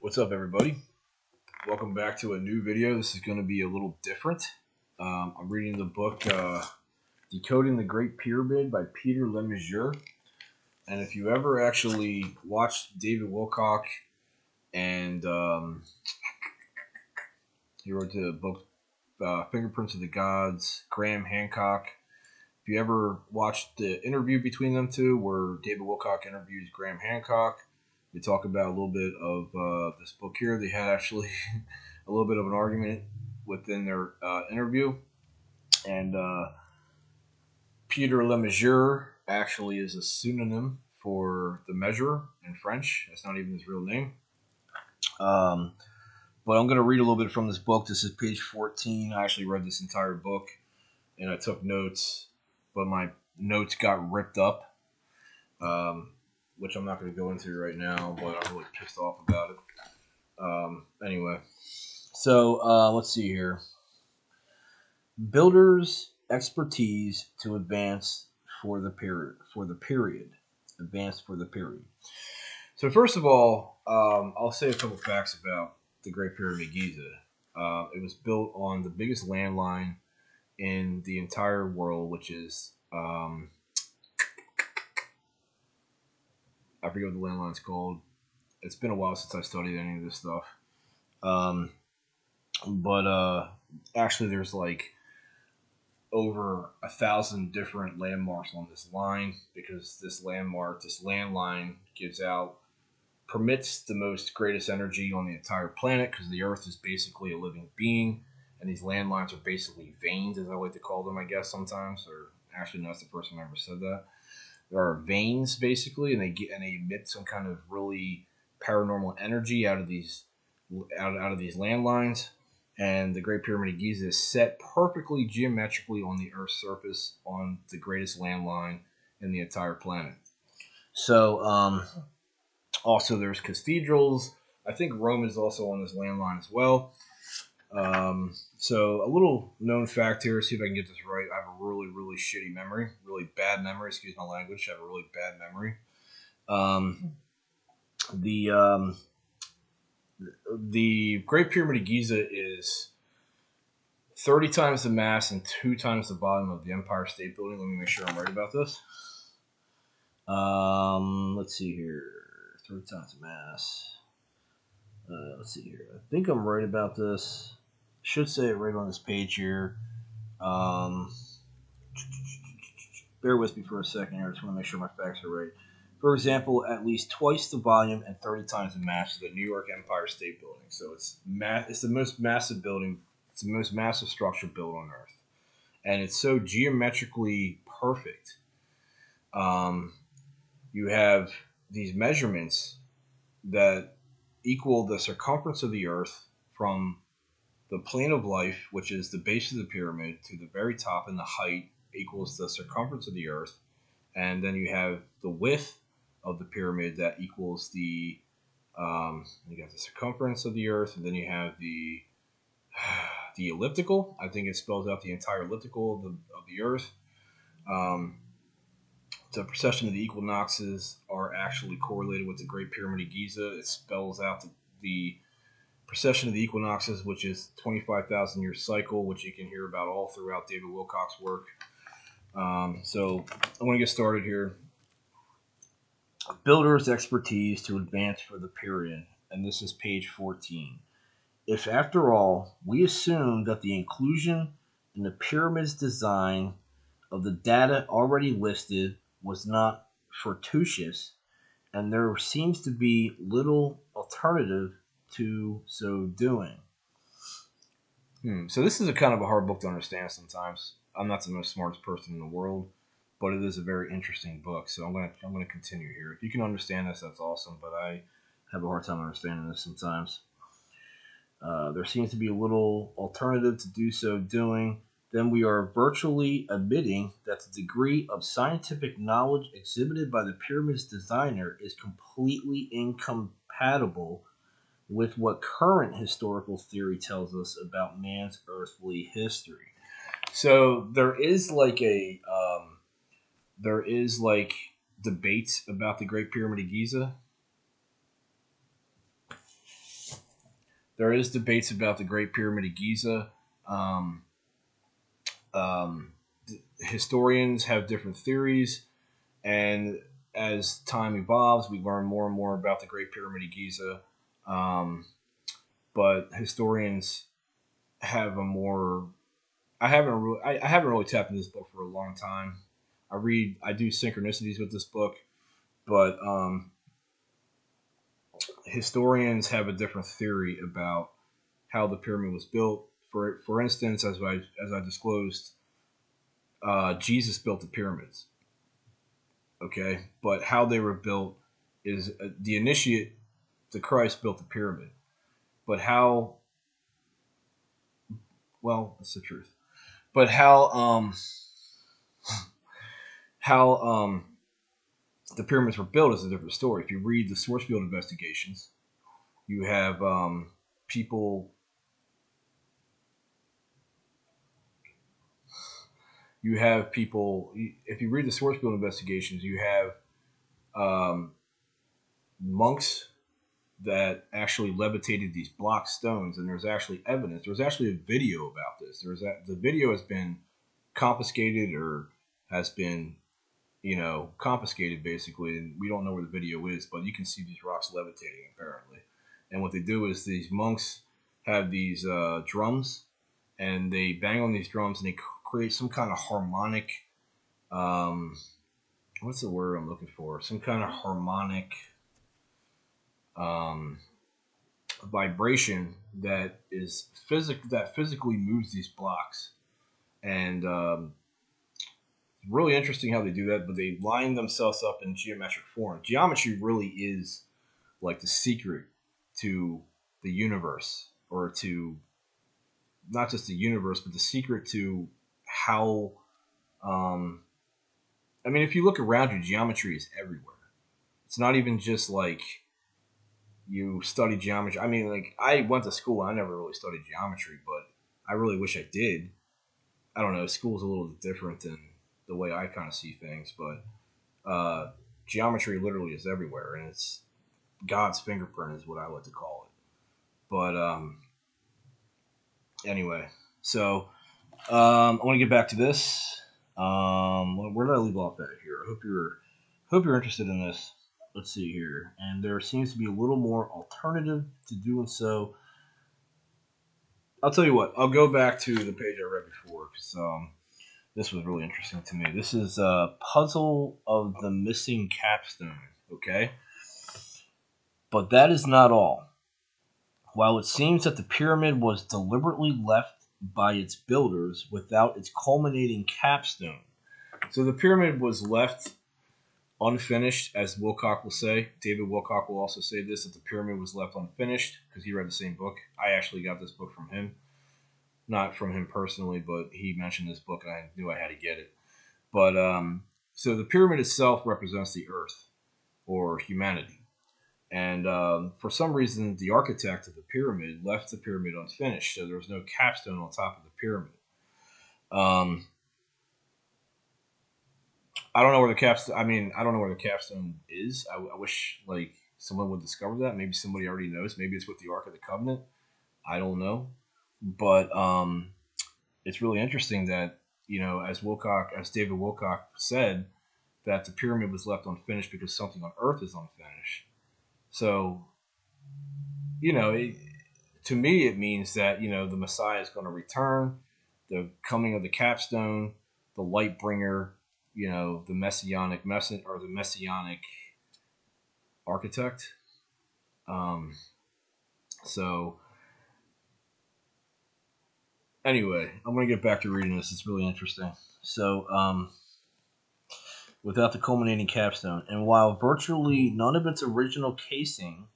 What's up, everybody? Welcome back to a new video. This is going to be a little different. I'm reading the book Decoding the Great Pyramid by Peter Lemessurier. And if you ever actually watched David Wilcock and he wrote the book Fingerprints of the Gods, Graham Hancock. If you ever watched the interview between them two where David Wilcock interviews Graham Hancock, we talk about a little bit of this book here. They had actually a little bit of an argument within their interview. And Peter Lemessurier actually is a pseudonym for the measurer in French. That's not even his real name. But I'm going to read a little bit from this book. This is page 14. I actually read this entire book, and I took notes, but my notes got ripped up, which I'm not going to go into right now, but I'm really pissed off about it. Anyway, so let's see here. Builders' expertise to advance for the period. Advance for the period. So first of all, I'll say a couple facts about the Great Pyramid of Giza. It was built on the biggest landline in the entire world, which is I forget what the landline's called. It's been a while since I studied any of this stuff. But actually, there's like over 1,000 different landmarks on this line because this landline permits the most greatest energy on the entire planet because the Earth is basically a living being, and these landlines are basically veins, as I like to call them, I guess sometimes. Or actually, no, that's the person who ever said that. There are veins basically, and they emit some kind of really paranormal energy out of these landlines. And the Great Pyramid of Giza is set perfectly geometrically on the Earth's surface on the greatest landline in the entire planet. So, also there's cathedrals. I think Rome is also on this landline as well. So a little known fact here, see if I can get this right. I have a really, really shitty memory, really bad memory. Excuse my language. I have a really bad memory. The Great Pyramid of Giza is 30 times the mass and 2 times the volume of the Empire State Building. Let me make sure I'm right about this. Let's see here. 30 times the mass. Let's see here. I think I'm right about this. Should say it right on this page here. Bear with me for a second here. I just want to make sure my facts are right. For example, at least twice the volume and 30 times the mass of the New York Empire State Building. So it's the most massive building. It's the most massive structure built on Earth, and it's so geometrically perfect. You have these measurements that equal the circumference of the Earth from the plane of life, which is the base of the pyramid, to the very top, and the height equals the circumference of the Earth. And then you have the width of the pyramid that equals you got the circumference of the Earth, and then you have the elliptical. I think it spells out the entire elliptical of the Earth. The precession of the equinoxes are actually correlated with the Great Pyramid of Giza. It spells out the precession of the equinoxes, which is 25,000 year cycle, which you can hear about all throughout David Wilcock's work. So I want to get started here. Builders' expertise to advance for the period, and this is page 14. If, after all, we assume that the inclusion in the pyramid's design of the data already listed was not fortuitous, and there seems to be little alternative to so doing. So this is a kind of a hard book to understand sometimes. I'm not the most smartest person in the world, but it is a very interesting book. So I'm gonna continue here. If you can understand this, that's awesome. But I have a hard time understanding this sometimes. There seems to be a little alternative to do so doing. Then we are virtually admitting that the degree of scientific knowledge exhibited by the pyramid's designer is completely incompatible with what current historical theory tells us about man's earthly history. So there is like debates about the Great Pyramid of Giza. there is debates about the Great Pyramid of Giza. Um, um, Historians have different theories, and as time evolves, we learn more and more about the Great Pyramid of Giza. Um, but historians have a more I haven't really tapped into this book for a long time. I do synchronicities with this book, but historians have a different theory about how the pyramid was built. For instance, as I disclosed, Jesus built the pyramids. Okay, but how they were built is the initiate to Christ built the pyramid, but how well that's the truth. But how the pyramids were built is a different story. If you read the source field investigations, you have people. You have people. If you read the source field investigations, you have monks that actually levitated these block stones, and there's actually evidence. There's actually a video about this. The video has been confiscated or has been confiscated basically, and we don't know where the video is, but you can see these rocks levitating apparently. And what they do is these monks have these drums, and they bang on these drums, and they create some kind of harmonic. Um, what's the word I'm looking for? Some kind of harmonic um, vibration that physically moves these blocks, and really interesting how they do that. But they line themselves up in geometric form. Geometry really is like the secret to the universe, or to not just the universe, but the secret to how. Um, I mean, if you look around you, geometry is everywhere. It's not even just like you study geometry. I mean, like I went to school. I never really studied geometry, but I really wish I did. I don't know. School's a little different than the way I kind of see things, but geometry literally is everywhere, and it's God's fingerprint is what I like to call it. But anyway, so I want to get back to this. Where did I leave off at here? I hope you're interested in this. Let's see here, and there seems to be a little more alternative to doing so. I'll tell you what. I'll go back to the page I read before because this was really interesting to me. This is a puzzle of the missing capstone. Okay, but that is not all. While it seems that the pyramid was deliberately left by its builders without its culminating capstone. So the pyramid was left unfinished, as Wilcock will say. David Wilcock will also say this, that the pyramid was left unfinished because he read the same book. I actually got this book from him. Not from him personally, but he mentioned this book and I knew I had to get it. But so the pyramid itself represents the earth or humanity. And for some reason, the architect of the pyramid left the pyramid unfinished, so there was no capstone on top of the pyramid. Um, I don't know where the capstone. I mean, I don't know where the capstone is. I wish like someone would discover that. Maybe somebody already knows. Maybe it's with the Ark of the Covenant. I don't know, but it's really interesting that as David Wilcock said, that the pyramid was left unfinished because something on Earth is unfinished. So you know, it, to me, it means that the Messiah is going to return, the coming of the capstone, the light bringer, the messianic message or the messianic architect. Um, so anyway, I'm going to get back to reading this. It's really interesting. So without the culminating capstone, and while virtually none of its original casing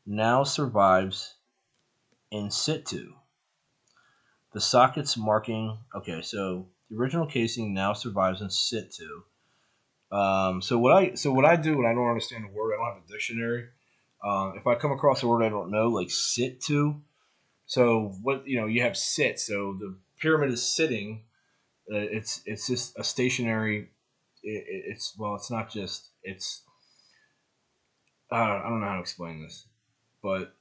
now survives in situ, the sockets marking. Okay, so the original casing now survives in situ. So what I do when I don't understand a word, I don't have a dictionary. If I come across a word I don't know, like sit to, so what you have sit. So the pyramid is sitting. It's just a stationary. It's well, it's not just. It's I don't know how to explain this, but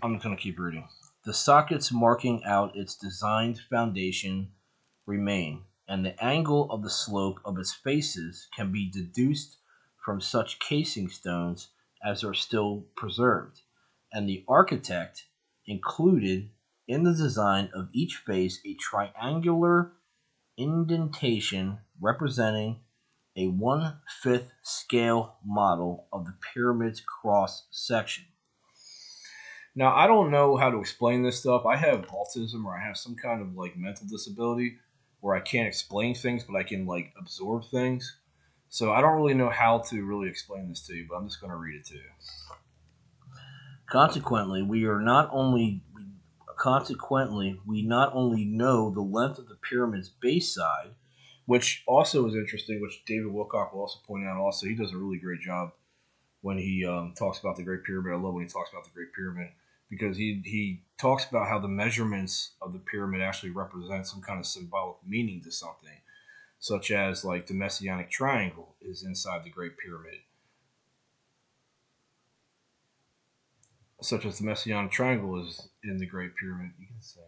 I'm just gonna keep reading. The sockets marking out its designed foundation remain, and the angle of the slope of its faces can be deduced from such casing stones as are still preserved, and the architect included in the design of each face a triangular indentation representing a 1/5 scale model of the pyramid's cross section. Now, I don't know how to explain this stuff. I have autism, or I have some kind of like mental disability where I can't explain things, but I can like absorb things. So I don't really know how to really explain this to you, but I'm just going to read it to you. Consequently, we not only know the length of the pyramid's base side, which also is interesting, which David Wilcock will also point out. Also, he does a really great job when he talks about the Great Pyramid. I love when he talks about the Great Pyramid because he talks about how the measurements of the pyramid actually represent some kind of symbolic meaning to something, such as like the Messianic Triangle is inside the Great Pyramid. Such as the Messianic Triangle is in the Great Pyramid, you can say,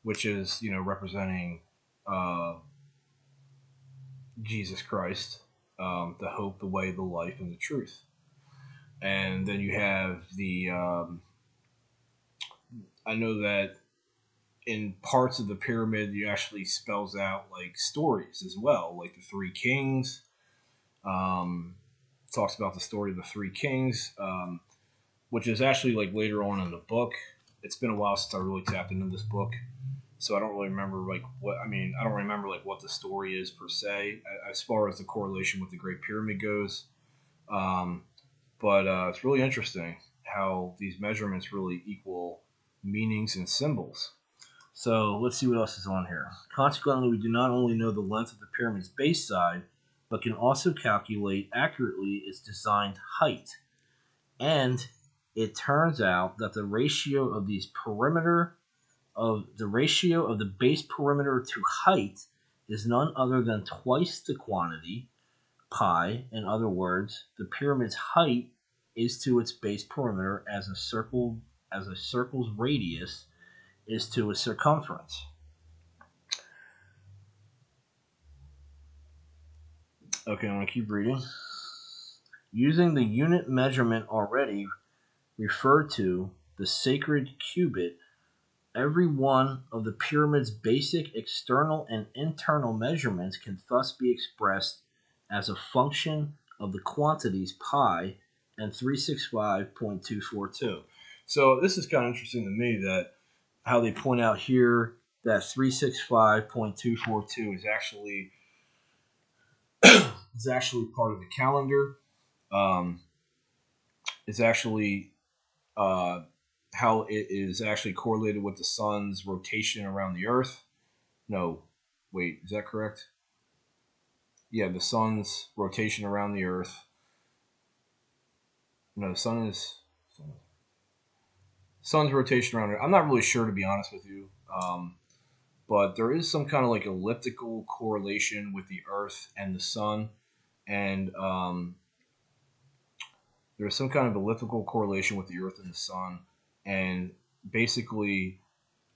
which is representing Jesus Christ, the hope, the way, the life, and the truth. And then you have the I know that in parts of the pyramid, you actually spells out like stories as well, like the three kings. Talks about the story of the three kings, which is actually like later on in the book. It's been a while since I really tapped into this book, so I don't really remember like what I mean. I don't remember like what the story is per se, as far as the correlation with the Great Pyramid goes. But it's really interesting how these measurements really equal meanings and symbols. So let's see what else is on here. Consequently, we do not only know the length of the pyramid's base side, but can also calculate accurately its designed height. And it turns out that the ratio of the base perimeter to height is none other than twice the quantity pi. In other words, the pyramid's height is to its base perimeter as a circle's radius is to its circumference. Okay, I'm going to keep reading. Using the unit measurement already referred to, the sacred cubit, every one of the pyramid's basic external and internal measurements can thus be expressed as a function of the quantities pi and 365.242. So this is kind of interesting to me that how they point out here that 365.242 is actually part of the calendar. It's actually how it is actually correlated with the sun's rotation around the Earth. No, wait, is that correct? Yeah, the sun's rotation around the Earth. No, sun's rotation around it. I'm not really sure, to be honest with you. But there is some kind of like elliptical correlation with the Earth and the sun, and there's some kind of elliptical correlation with the Earth and the sun, and basically,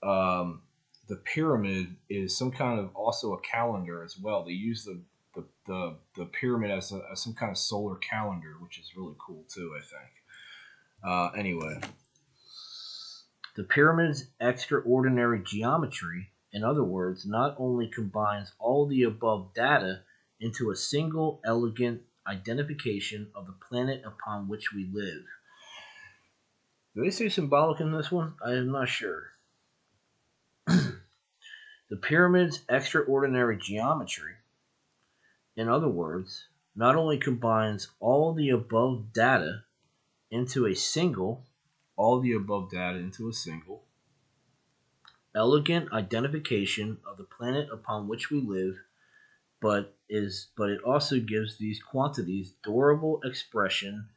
the pyramid is some kind of also a calendar as well. They use the pyramid as some kind of solar calendar, which is really cool too, I think. Anyway, the pyramid's extraordinary geometry, in other words, not only combines all the above data into a single elegant identification of the planet upon which we live. Do they say symbolic in this one? I am not sure. The pyramid's extraordinary geometry, in other words, not only combines all the above data into a single elegant identification of the planet upon which we live, but it also gives these quantities durable expression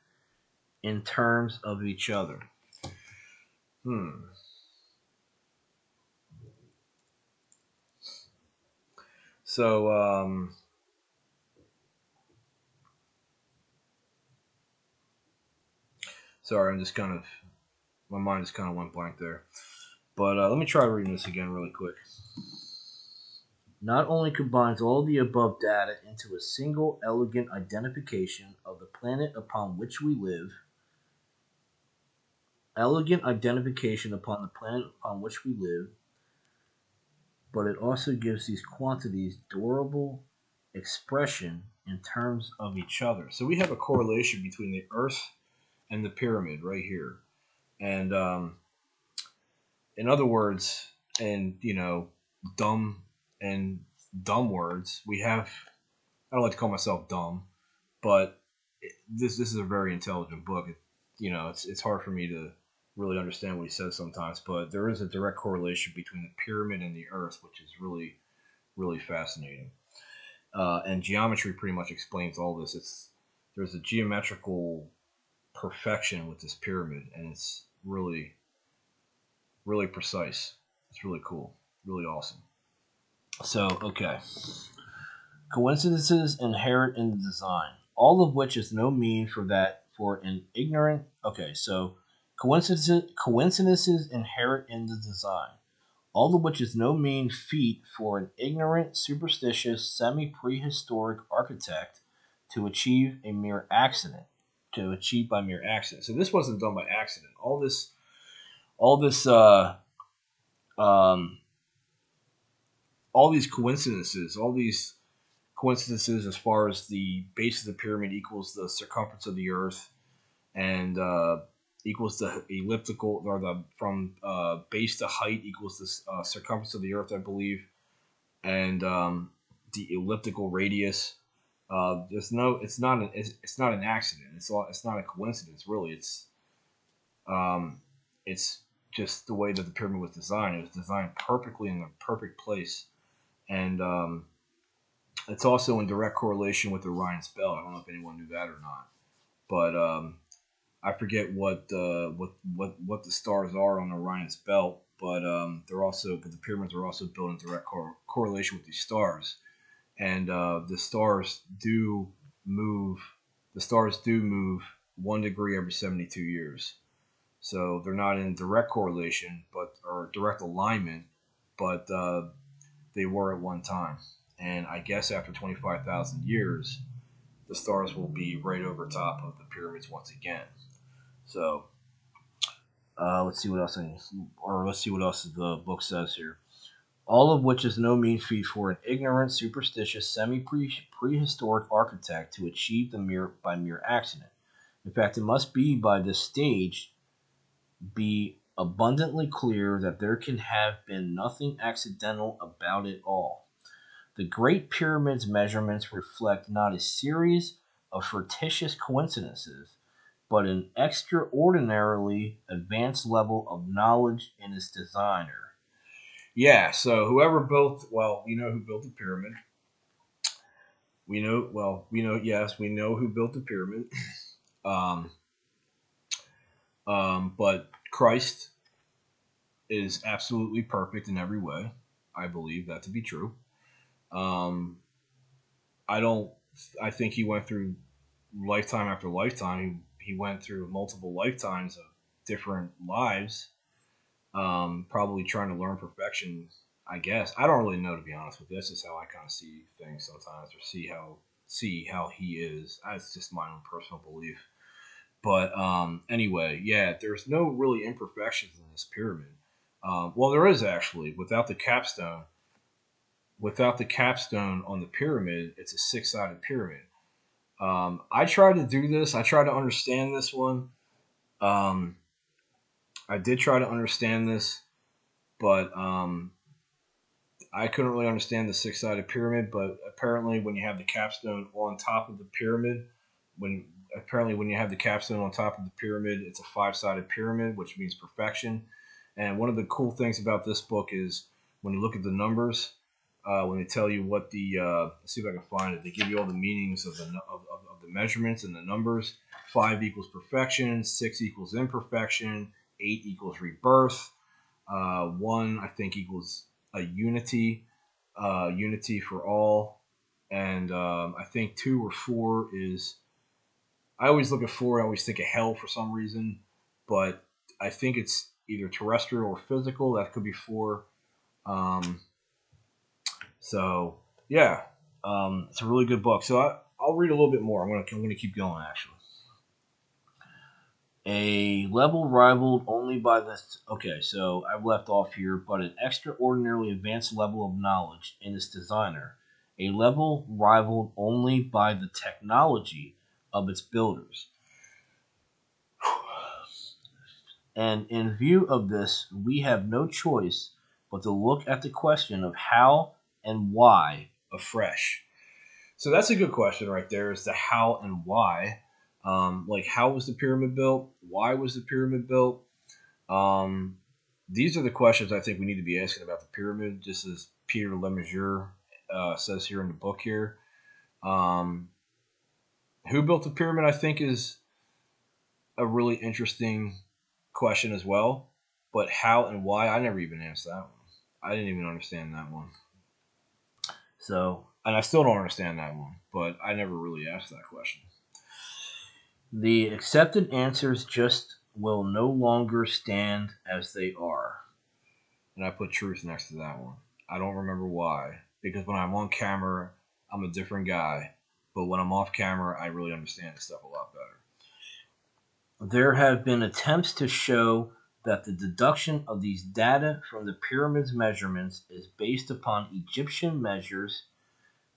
in terms of each other. So, sorry, I'm just kind of My mind just kind of went blank there. But let me try reading this again really quick. Not only combines all the above data into a single elegant identification of the planet upon which we live, but it also gives these quantities durable expression in terms of each other. So we have a correlation between the Earth and the pyramid right here. And in other words, and dumb and dumb words, we have. I don't like to call myself dumb, but this is a very intelligent book. It's hard for me to really understand what he says sometimes, but there is a direct correlation between the pyramid and the Earth, which is really fascinating. And geometry pretty much explains all this. There's a geometrical perfection with this pyramid, and it's really precise. It's really cool, really awesome. So okay, coincidences inherent in the design, all of which is no mean for an ignorant. Okay, so coincidences inherent in the design, all of which is no mean feat for an ignorant, superstitious, semi-prehistoric architect to achieve a mere accident. To achieve by mere accident. So this wasn't done by accident. All this, um, all these coincidences as far as the base of the pyramid equals the circumference of the Earth, and equals the elliptical, or the from base to height equals the circumference of the Earth, I believe, and the elliptical radius. It's not an accident. It's not a coincidence, really. Um, it's just the way that the pyramid was designed. It was designed perfectly in the perfect place, and it's also in direct correlation with Orion's belt. I don't know if anyone knew that or not, but I forget what the stars are on Orion's belt, but the pyramids are also built in direct correlation with these stars, and move. The stars do move 1 degree every 72 years. So they're not in direct correlation, or direct alignment, but they were at one time. And I guess after 25,000 years, the stars will be right over top of the pyramids once again. So let's see what else the book says here. All of which is no mean feat for an ignorant, superstitious, semi-prehistoric architect to achieve by mere accident. In fact, it must be by this stage be abundantly clear that there can have been nothing accidental about it all. The Great Pyramid's measurements reflect not a series of fortuitous coincidences, but an extraordinarily advanced level of knowledge in its designer. Yeah, so whoever built, well, we know who built the pyramid. Yes, we know who built the pyramid. Um, but Christ is absolutely perfect in every way. I believe that to be true. Um, I don't. I think he went through lifetime after lifetime. He went through multiple lifetimes of different lives, probably trying to learn perfection. I guess I don't really know, to be honest with you. That's just how I kind of see things sometimes, or see how he is. That's just my own personal belief. But anyway, yeah, there's no really imperfections in this pyramid. Well, there is actually. Without the capstone on the pyramid, it's a six-sided pyramid. I tried to do this. I tried to understand this one. Um, I did try to understand this, but I couldn't really understand the six-sided pyramid. But apparently, when you have the capstone on top of the pyramid, when when you have the capstone on top of the pyramid, it's a five-sided pyramid, which means perfection. And one of the cool things about this book is when you look at the numbers, when they tell you what let's see if I can find it. They give you all the meanings of the measurements and the numbers. 5 equals perfection. 6 equals imperfection. 8 equals rebirth. 1 I think equals a unity, unity for all. And I think 2 or 4 is. I always look at 4. I always think of hell for some reason, but I think it's either terrestrial or physical. That could be four. Um, so yeah, it's a really good book. So I'll read a little bit more. I'm gonna keep going actually. A level rivaled only by the. Okay, so I've left off here, but an extraordinarily advanced level of knowledge in its designer. A level rivaled only by the technology of its builders. And in view of this, we have no choice but to look at the question of how and why afresh. So that's a good question right there, is the how and why. Like, how was the pyramid built? Why was the pyramid built? Um, these are the questions I think we need to be asking about the pyramid, just as Peter Lemessurier says here in the book here. Um, who built the pyramid, I think, is a really interesting question as well. But how and why, I never even asked that one. I didn't even understand that one. So, and I still don't understand that one, but I never really asked that question. The accepted answers just will no longer stand as they are. And I put truth next to that one. I don't remember why. Because when I'm on camera, I'm a different guy. But when I'm off camera, I really understand the stuff a lot better. There have been attempts to show that the deduction of these data from the pyramid's measurements is based upon Egyptian measures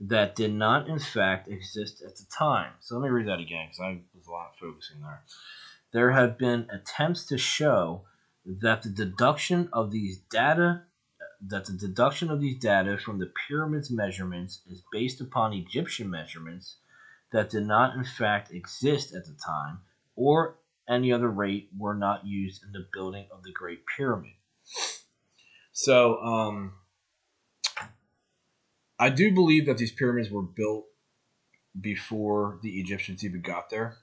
that did not in fact exist at the time. So let me read that again because I was a lot focusing there. There have been attempts to show that the deduction of these data from the pyramid's measurements is based upon Egyptian measurements that did not in fact exist at the time, or any other rate were not used in the building of the Great Pyramid. So, I do believe that these pyramids were built before the Egyptians even got there.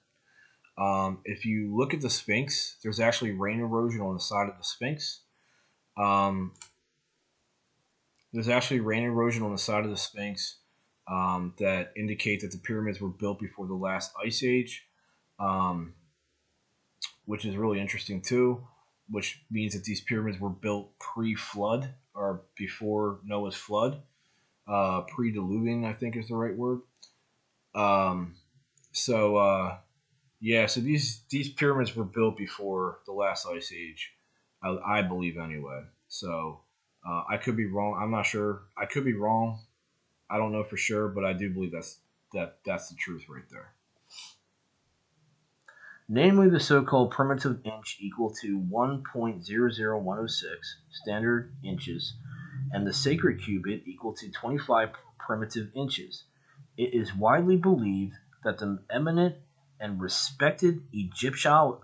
If you look at the Sphinx, there's actually rain erosion on the side of the Sphinx. Um, there's actually rain erosion on the side of the Sphinx that indicate that the pyramids were built before the last ice age, um, which is really interesting too. Which means that these pyramids were built pre-flood or before Noah's flood, pre-diluvian, I think is the right word. Um, so these pyramids were built before the last ice age, I believe anyway. So I could be wrong. I'm not sure. I could be wrong. I don't know for sure, but I do believe that's the truth right there. Namely, the so-called primitive inch equal to 1.00106 standard inches, and the sacred cubit equal to 25 primitive inches. It is widely believed that the eminent and respected Egyptologist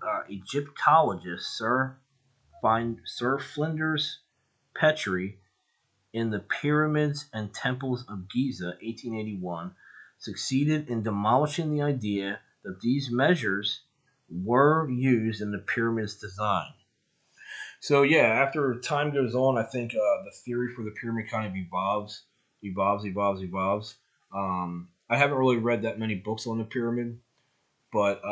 Sir Flinders Petrie in the Pyramids and Temples of Giza, 1881, succeeded in demolishing the idea that these measures were used in the pyramid's design. So yeah, after time goes on, I think the theory for the pyramid kind of evolves. I haven't really read that many books on the pyramid, but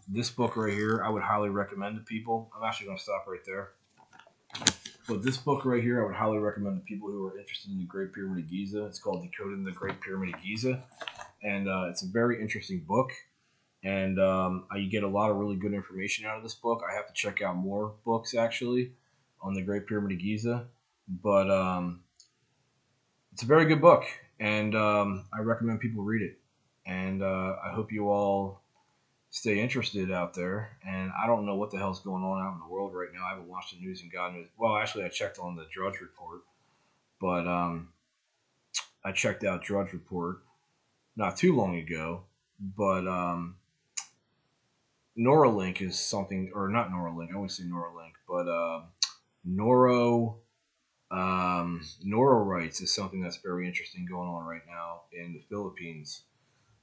this book right here, I would highly recommend to people. I'm actually going to stop right there. But this book right here, I would highly recommend to people who are interested in the Great Pyramid of Giza. It's called Decoding the Great Pyramid of Giza, and it's a very interesting book. And you get a lot of really good information out of this book. I have to check out more books actually on the Great Pyramid of Giza, but it's a very good book, and I recommend people read it. And I hope you all stay interested out there. And I don't know what the hell's going on out in the world right now. I haven't watched the news and God knows. Well, actually, I checked on the Drudge Report, but I checked out Drudge Report not too long ago. But Neuralink is something, or not Neuralink. I wouldn't say Neuralink, but Neuro rights is something that's very interesting going on right now in the Philippines,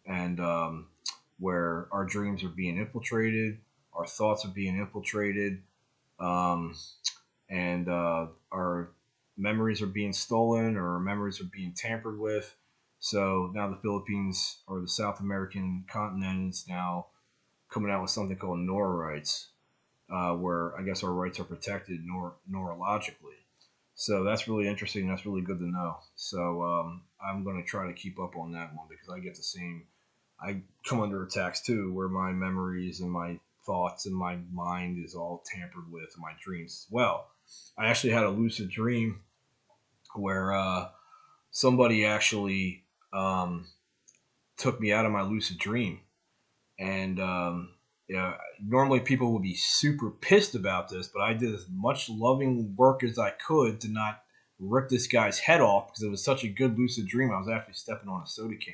and where our dreams are being infiltrated, our thoughts are being infiltrated, um, and our memories are being stolen or our memories are being tampered with. So now the Philippines or the South American continent is now coming out with something called Nora rights, where I guess our rights are protected neurologically. So that's really interesting. That's really good to know. So I'm going to try to keep up on that one because I get the same. I come under attacks too, where my memories and my thoughts and my mind is all tampered with, my dreams as well. I actually had a lucid dream where somebody actually took me out of my lucid dream, and normally people would be super pissed about this, but I did as much loving work as I could to not rip this guy's head off because it was such a good lucid dream. I was actually stepping on a soda can.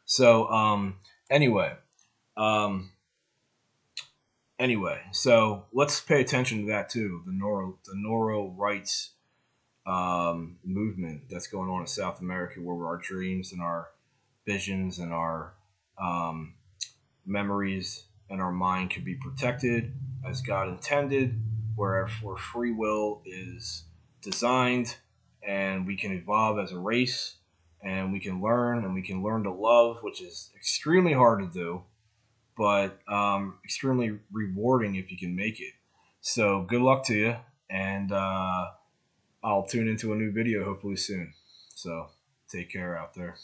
So anyway, um, so let's pay attention to that too. The neuro rights movement that's going on in South America, where our dreams and our visions and our um, memories and our mind can be protected as God intended, where free will is designed, and we can evolve as a race, and we can learn to love, which is extremely hard to do, but extremely rewarding if you can make it. So good luck to you, and I'll tune into a new video hopefully soon. So take care out there.